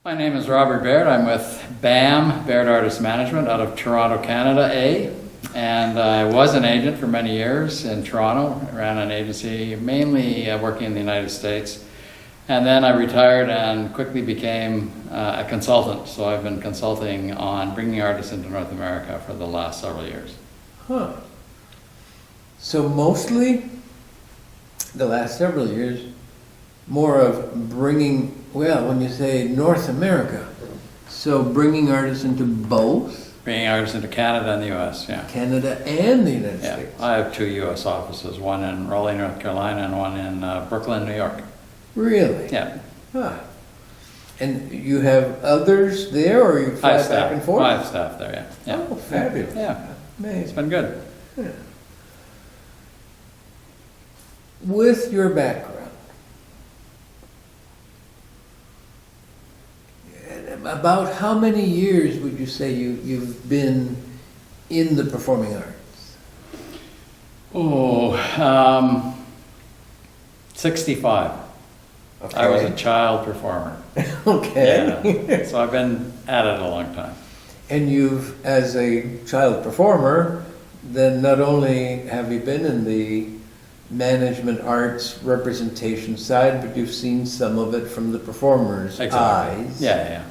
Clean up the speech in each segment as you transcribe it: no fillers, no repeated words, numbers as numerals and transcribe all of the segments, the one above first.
My name is Robert Baird. I'm with BAM, Baird Artist Management, out of Toronto, Canada, and I was an agent for many years in Toronto. I ran an agency, mainly working in the United States. And then I retired and quickly became a consultant. So I've been consulting on bringing artists into North America for the last several years. Huh. So mostly, the last several years, more of bringing, well, when you say North America, so bringing artists into both? Bringing artists into Canada and the U.S., yeah. Canada and the United Yeah, States? I have two U.S. offices, one in Raleigh, North Carolina, and one in Brooklyn, New York. Really? Yeah. Huh. And you have others there, or you fly back and forth? I have staff there, yeah. Yeah. Oh, fabulous. Yeah, it's Amazing. been good. Yeah. With your background, about how many years would you say you've been in the performing arts? Oh, 65. Okay. I was a child performer. Okay. Yeah. So I've been at it a long time. And you've, as a child performer, then not only have you been in the management arts representation side, but you've seen some of it from the performer's eyes. Yeah.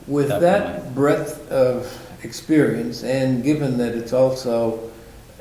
With Definitely. that breadth of experience, and given that it's also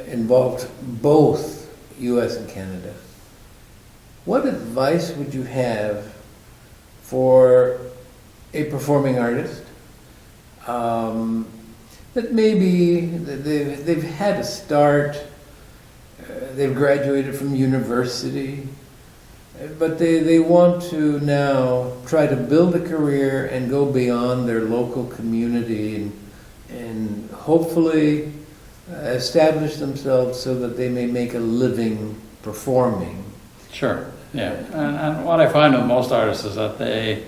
involved both US and Canada, what advice would you have for a performing artist that maybe they've had a start, they've graduated from university, but they want to now try to build a career and go beyond their local community and hopefully establish themselves so that they may make a living performing? Sure, yeah. And what I find with most artists is that they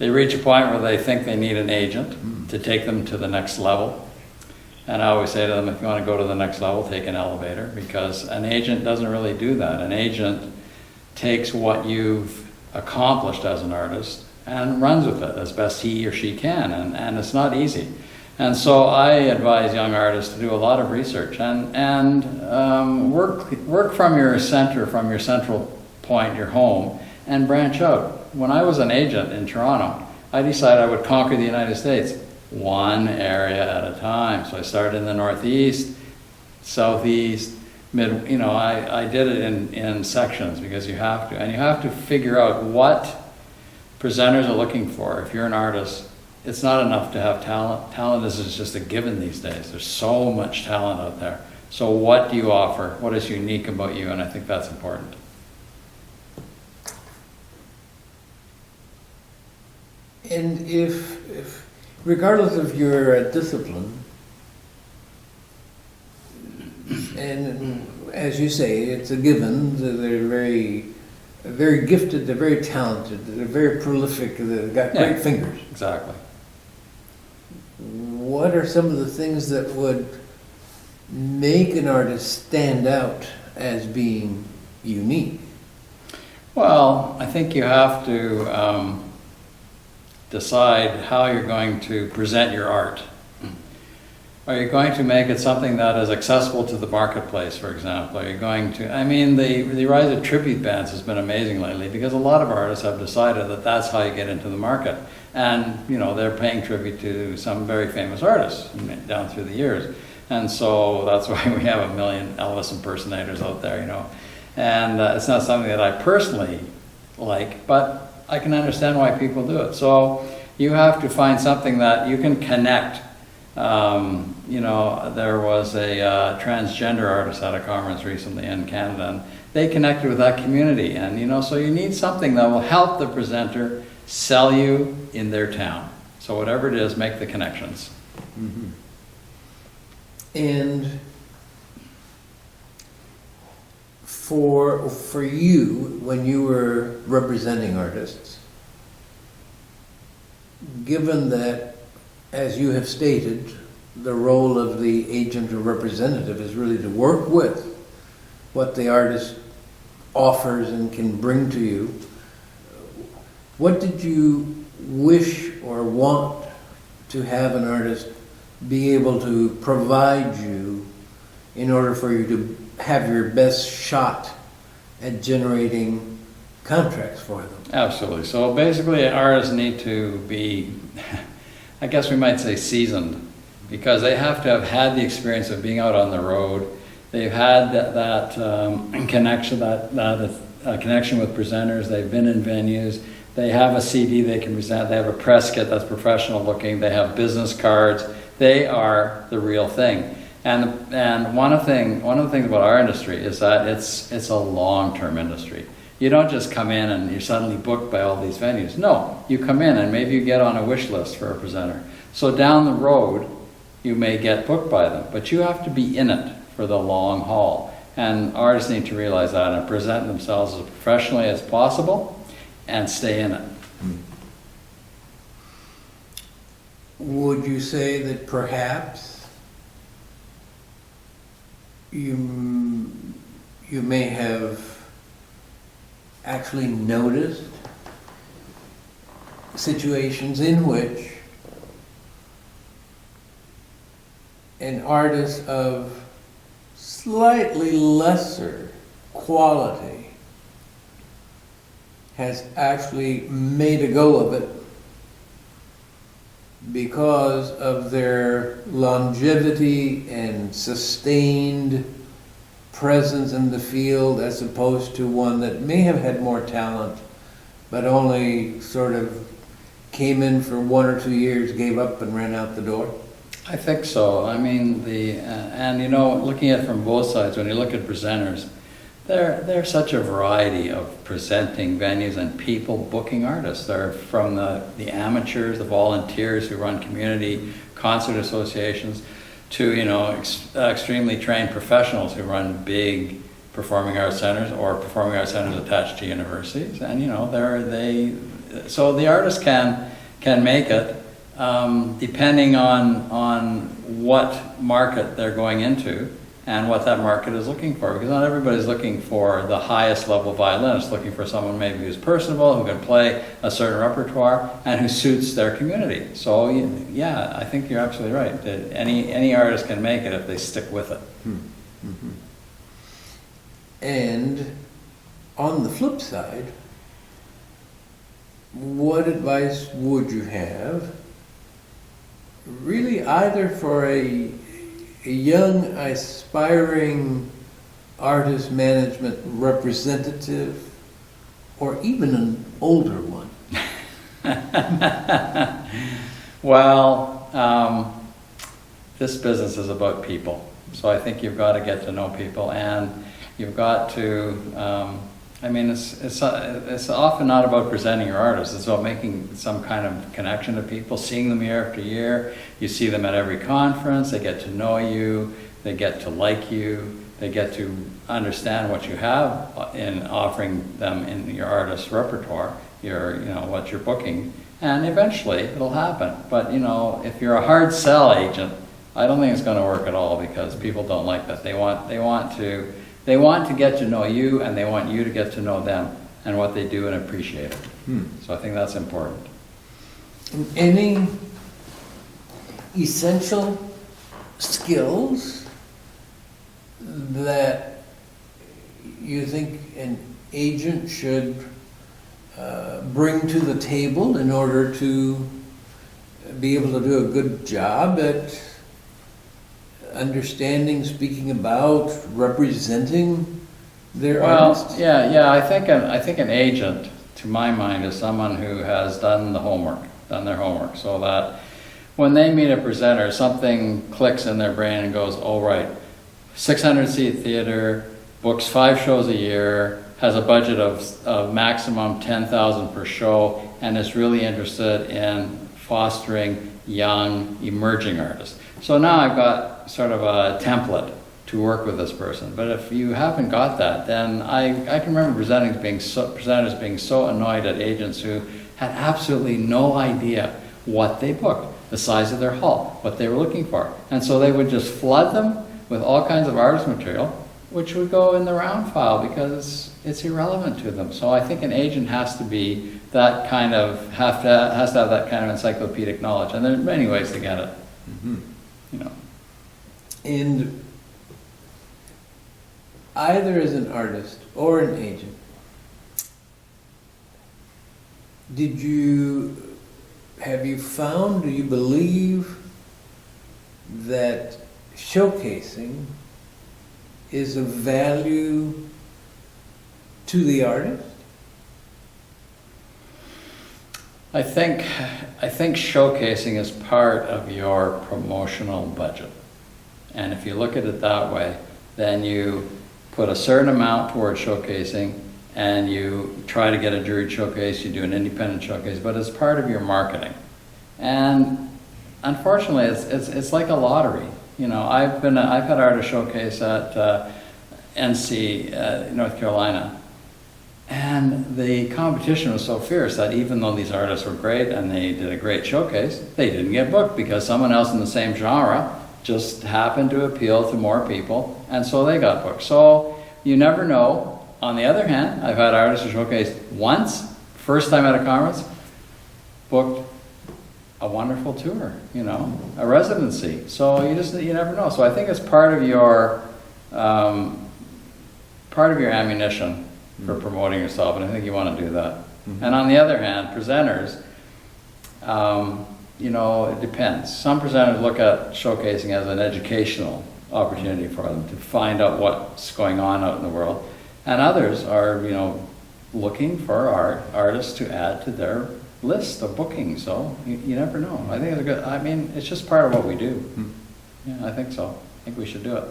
reach a point where they think they need an agent to take them to the next level. And I always say to them, if you want to go to the next level, take an elevator, because an agent doesn't really do that. An agent takes what you've accomplished as an artist and runs with it as best he or she can, and it's not easy. And so I advise young artists to do a lot of research and work from your center, from your central point, your home, and branch out. When I was an agent in Toronto, I decided I would conquer the United States one area at a time. So I started in the Northeast, Southeast, I did it in sections, because you have to. And you have to figure out what presenters are looking for. If you're an artist, it's not enough to have talent. Talent is just a given these days. There's so much talent out there. So what do you offer? What is unique about you? And I think that's important. And if regardless of your discipline, and as you say, it's a given, they're very gifted, they're very talented, they're very prolific, they've got great fingers. Exactly. What are some of the things that would make an artist stand out as being unique? Well, I think you have to decide how you're going to present your art. Are you going to make it something that is accessible to the marketplace, for example? Are you going to, the rise of tribute bands has been amazing lately, because a lot of artists have decided that that's how you get into the market. And, they're paying tribute to some very famous artists down through the years. And so that's why we have 1 million Elvis impersonators out there, And it's not something that I personally like, but I can understand why people do it. So you have to find something that you can connect. There was a transgender artist at a conference recently in Canada, and they connected with that community. And, so you need something that will help the presenter sell you in their town. So whatever it is, make the connections. Mm-hmm. And for you, when you were representing artists, given that, as you have stated, the role of the agent or representative is really to work with what the artist offers and can bring to you, what did you wish or want to have an artist be able to provide you in order for you to have your best shot at generating contracts for them? Absolutely. So basically, artists need to be, I guess we might say, seasoned, because they have to have had the experience of being out on the road. They've had that connection, connection with presenters. They've been in venues. They have a CD they can present. They have a press kit that's professional looking. They have business cards. They are the real thing. And one of the things about our industry is that it's a long-term industry. You don't just come in and you're suddenly booked by all these venues. No, you come in and maybe you get on a wish list for a presenter. So down the road, you may get booked by them, but you have to be in it for the long haul. And artists need to realize that and present themselves as professionally as possible and stay in it. Would you say that perhaps you may have actually noticed situations in which an artist of slightly lesser quality has actually made a go of it because of their longevity and sustained presence in the field, as opposed to one that may have had more talent but only sort of came in for 1 or 2 years, gave up and ran out the door? I think so. I mean, and you know, looking at it from both sides, when you look at presenters, there's such a variety of presenting venues and people booking artists. They're from the amateurs, the volunteers who run community concert associations, to, you know, extremely trained professionals who run big performing arts centers or performing arts centers attached to universities. And, you know, so the artist can make it depending on what market they're going into and what that market is looking for. Because not everybody's looking for the highest level violinist, looking for someone maybe who's personable, who can play a certain repertoire, and who suits their community. So yeah, I think you're absolutely right. That any artist can make it if they stick with it. Mm-hmm. And on the flip side, what advice would you have, really, either for a young aspiring artist management representative or even an older one? Well, this business is about people. So I think you've got to get to know people, and you've got to, I mean, it's often not about presenting your artists. It's about making some kind of connection to people, seeing them year after year. You see them at every conference. They get to know you. They get to like you. They get to understand what you have in offering them in your artist repertoire, what you're booking. And eventually it'll happen. But, you know, if you're a hard sell agent, I don't think it's going to work at all, because people don't like that. They want to get to know you, and they want you to get to know them and what they do and appreciate it. So I think that's important. Any essential skills that you think an agent should bring to the table in order to be able to do a good job at understanding, speaking about, representing their artists? Yeah. I think an agent, to my mind, is someone who has done their homework, so that when they meet a presenter, something clicks in their brain and goes, oh right, 600-seat theater, books 5 shows a year, has a budget of maximum $10,000 per show, and is really interested in fostering young, emerging artists. So now I've got sort of a template to work with this person. But if you haven't got that, then I can remember presenters being so annoyed at agents who had absolutely no idea what they booked, the size of their hall, what they were looking for. And so they would just flood them with all kinds of artist material, which would go in the round file because it's irrelevant to them. So I think an agent has to be that kind of, has to have that kind of encyclopedic knowledge, and there are many ways to get it. You know. And either as an artist or an agent, have you found, do you believe that showcasing is of value to the artist? I think showcasing is part of your promotional budget. And if you look at it that way, then you put a certain amount towards showcasing, and you try to get a juried showcase, you do an independent showcase, but it's part of your marketing. And unfortunately, it's like a lottery. You know, I've had artist showcase at NC, North Carolina, and the competition was so fierce that even though these artists were great and they did a great showcase, they didn't get booked because someone else in the same genre just happened to appeal to more people, and so they got booked. So you never know. On the other hand, I've had artists who showcased once, first time at a conference, booked a wonderful tour, you know, a residency. So you never know. So I think it's part of your ammunition for promoting yourself, and I think you want to do that. And on the other hand, presenters, you know, it depends. Some presenters look at showcasing as an educational opportunity for them to find out what's going on out in the world. And others are, you know, looking for artists to add to their list of bookings. So you never know. I think it's a good, I mean, it's just part of what we do. Yeah, I think so. I think we should do it.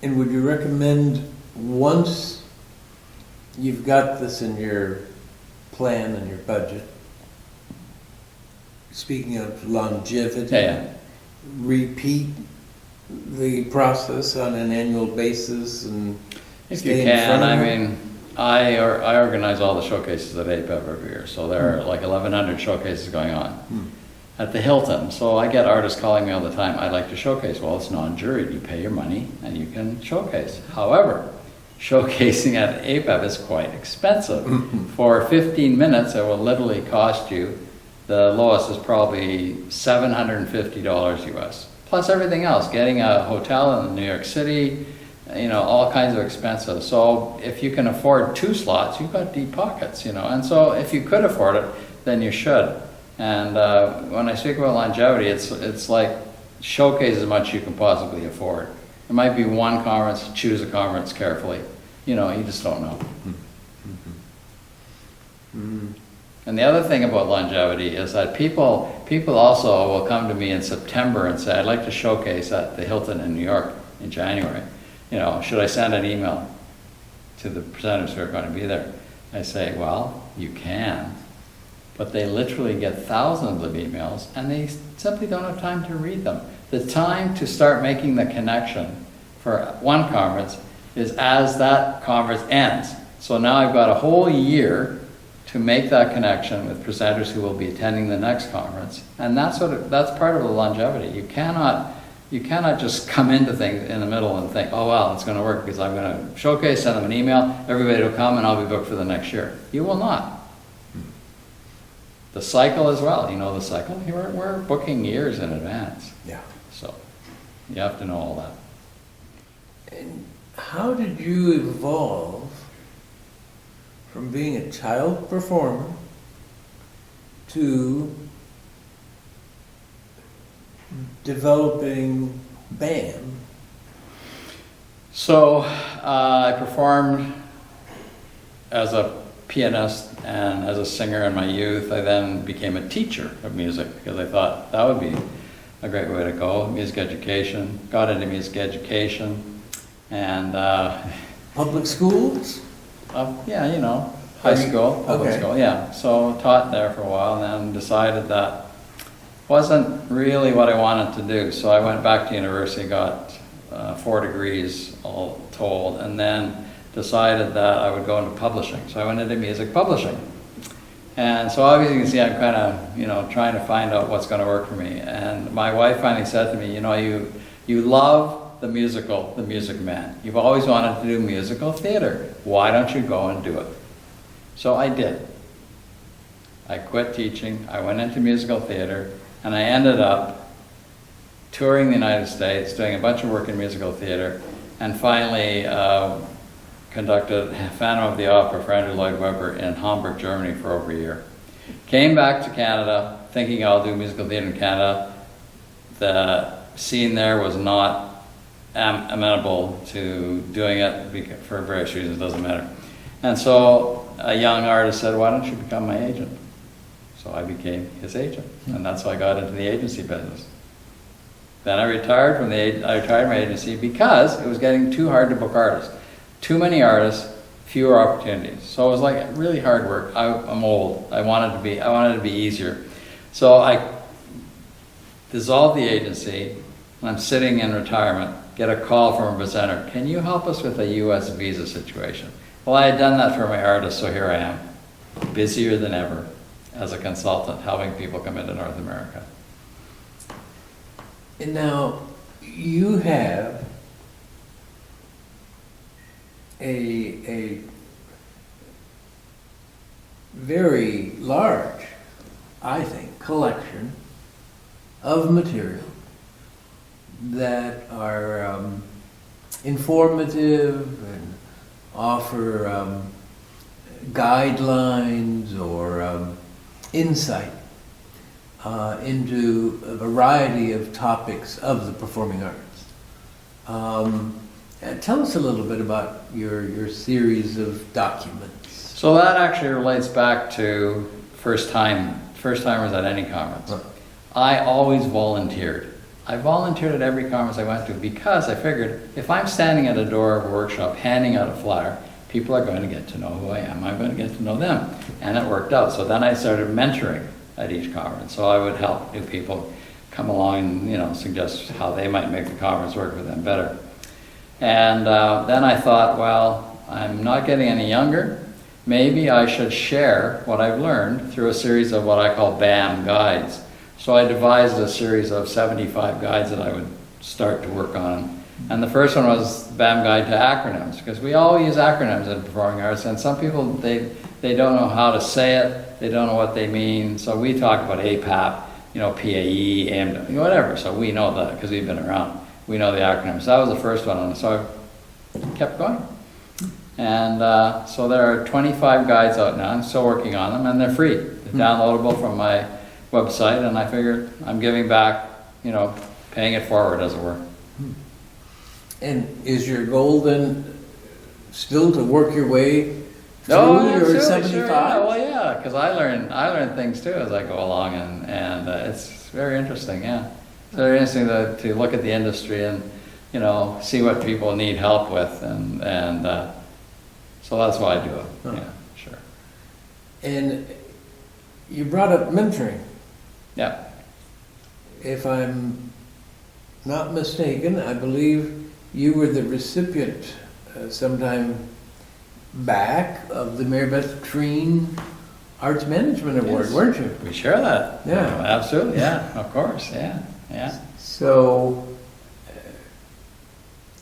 And would you recommend, once you've got this in your plan and your budget, speaking of longevity, repeat the process on an annual basis and if you can, I mean, I organize all the showcases at APEP every year, so there are like 1,100 showcases going on at the Hilton. So I get artists calling me all the time, I'd like to showcase. Well, it's non-juried, you pay your money and you can showcase. However, showcasing at APEP is quite expensive. For 15 minutes, it will literally cost you, the lowest is probably $750 US, plus everything else, getting a hotel in New York City, you know, all kinds of expenses. So if you can afford 2 slots, you've got deep pockets, you know. And so if you could afford it, then you should. And when I speak about longevity, it's like showcase as much as you can possibly afford. It might be one conference, choose a conference carefully. You know, you just don't know. And the other thing about longevity is that people also will come to me in September and say, I'd like to showcase at the Hilton in New York in January. You know, should I send an email to the presenters who are going to be there? I say, well, you can, but they literally get thousands of emails and they simply don't have time to read them. The time to start making the connection for one conference is as that conference ends. So now I've got a whole year to make that connection with presenters who will be attending the next conference, and that's part of the longevity. You cannot just come into things in the middle and think, oh well, it's going to work because I'm going to showcase, send them an email, everybody will come and I'll be booked for the next year. You will not. The cycle as well, you know the cycle? We're booking years in advance. Yeah. So you have to know all that. And how did you evolve from being a child performer to developing band? So I performed as a pianist and as a singer in my youth. I then became a teacher of music because I thought that would be a great way to go. Music education, got into music education, and public schools? Yeah, you know, high school, public school, yeah. So taught there for a while and then decided that wasn't really what I wanted to do. So I went back to university, got 4 degrees all told, and then decided that I would go into publishing. So I went into music publishing. And so obviously you can see I'm kind of, you know, trying to find out what's going to work for me. And my wife finally said to me, you know, you love the music man. You've always wanted to do musical theater. Why don't you go and do it? So I did. I quit teaching, I went into musical theater, and I ended up touring the United States, doing a bunch of work in musical theater, and finally conducted Phantom of the Opera for Andrew Lloyd Webber in Hamburg, Germany for over a year. Came back to Canada thinking I'll do musical theater in Canada. The scene there was not amenable to doing it for various reasons, doesn't matter. And so a young artist said, why don't you become my agent? So I became his agent, and that's how I got into the agency business. Then I retired from I retired my agency because it was getting too hard to book artists. Too many artists, fewer opportunities. So it was like really hard work. I'm old. I wanted it to be easier. So I dissolved the agency, and I'm sitting in retirement, get a call from a presenter. Can you help us with a US visa situation? Well, I had done that for my artists, so here I am, busier than ever as a consultant, helping people come into North America. And now, you have a very large, I think, collection of material that are informative and offer guidelines or insight into a variety of topics of the performing arts. Tell us a little bit about your series of documents. So that actually relates back to first timers at any conference. Huh. I always volunteered. I volunteered at every conference I went to because I figured if I'm standing at a door of a workshop handing out a flyer, people are going to get to know who I am. I'm going to get to know them. And it worked out. So then I started mentoring at each conference. So I would help new people come along and suggest how they might make the conference work for them better. And then I thought, well, I'm not getting any younger. Maybe I should share what I've learned through a series of what I call BAM guides. So I devised a series of 75 guides that I would start to work on. And the first one was BAM Guide to Acronyms, because we all use acronyms in performing arts, and some people, they don't know how to say it, they don't know what they mean. So we talk about APAP, PAE, AMD, whatever. So we know that because we've been around. We know the acronyms. That was the first one, and so I kept going. And so there are 25 guides out now. I'm still working on them, and they're free. They're downloadable from my website, and I figured I'm giving back, paying it forward, as it were. And is your goal then still to work your way through your 75? Sure, yeah. Well, yeah, because I learn things too as I go along, and it's very interesting, yeah. It's very interesting to look at the industry and, see what people need help with, and so that's why I do it, yeah, sure. And you brought up mentoring. Yeah. If I'm not mistaken, I believe you were the recipient sometime back of the Mary Beth Treen Arts Management Award, Yes. weren't you? We share that. Yeah. Absolutely, yeah, of course, yeah. So,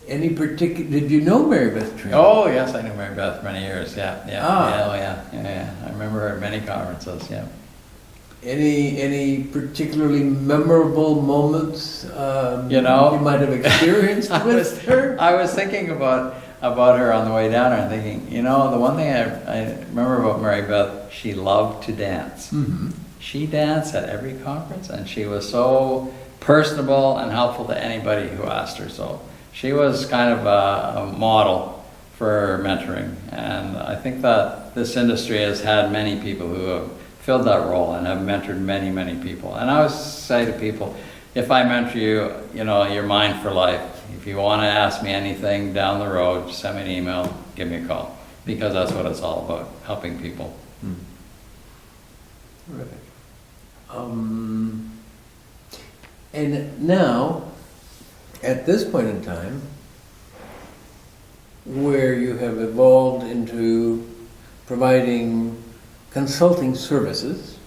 did you know Mary Beth Treen? Oh, yes, I knew Mary Beth for many years, yeah. Ah. Yeah. I remember her at many conferences, yeah. Any particularly memorable moments you might have experienced with her? I was thinking about her on the way down there and thinking, the one thing I remember about Mary Beth, she loved to dance. Mm-hmm. She danced at every conference, and she was so personable and helpful to anybody who asked her. So she was kind of a model for mentoring, and I think that this industry has had many people who have filled that role and have mentored many, many people. And I always say to people, if I mentor you, you're mine for life. If you want to ask me anything down the road, just send me an email, give me a call, because that's what it's all about, helping people. Terrific. And now, at this point in time, where you have evolved into providing consulting services,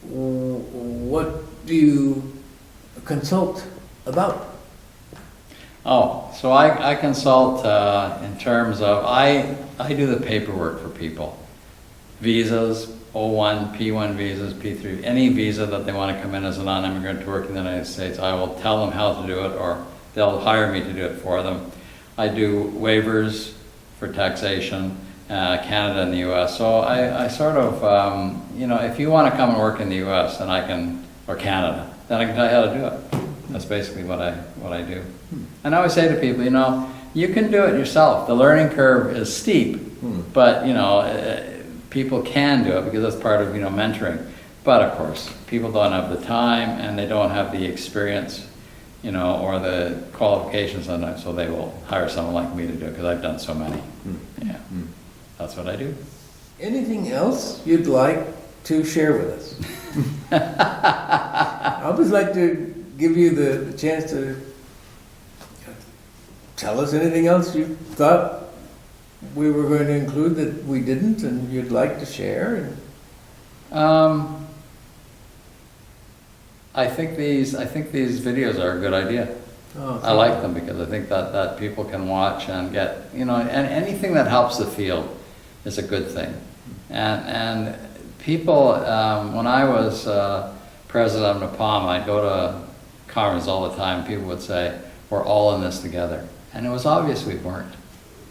what do you consult about? Oh, so I consult in terms of, I do the paperwork for people. Visas, O1, P1 visas, P3, any visa that they want to come in as a non-immigrant to work in the United States, I will tell them how to do it, or they'll hire me to do it for them. I do waivers for taxation, Canada and the US. So I sort of, you know, if you want to come and work in the US, then I can, or Canada, then I can tell you how to do it. That's basically what I do. And I always say to people, you know, you can do it yourself. The learning curve is steep, but you know, people can do it because that's part of, you know, mentoring. But of course, people don't have the time and they don't have the experience, you know, or the qualifications on it, so they will hire someone like me to do it because I've done so many. Yeah, that's what I do. Anything else you'd like to share with us? I always like to give you the chance to tell us anything else you thought we were going to include that we didn't and you'd like to share. I think these videos are a good idea. Oh, I like them because I think that people can watch and get, you know, and anything that helps the field is a good thing. And people, when I was president of NAPAM, I'd go to conferences all the time. People would say, "We're all in this together," and it was obvious we weren't.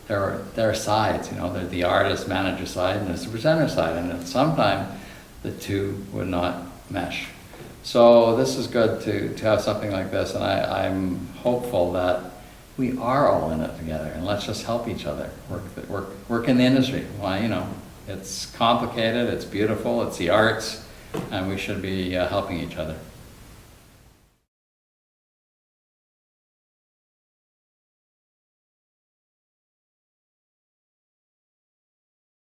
There are sides, you know. There's the artist manager side and there's the presenter side, and sometimes the two would not mesh. So this is good to have something like this, and I'm hopeful that we are all in it together, and let's just help each other work in the industry. Why, you know, it's complicated, it's beautiful, it's the arts, and we should be helping each other.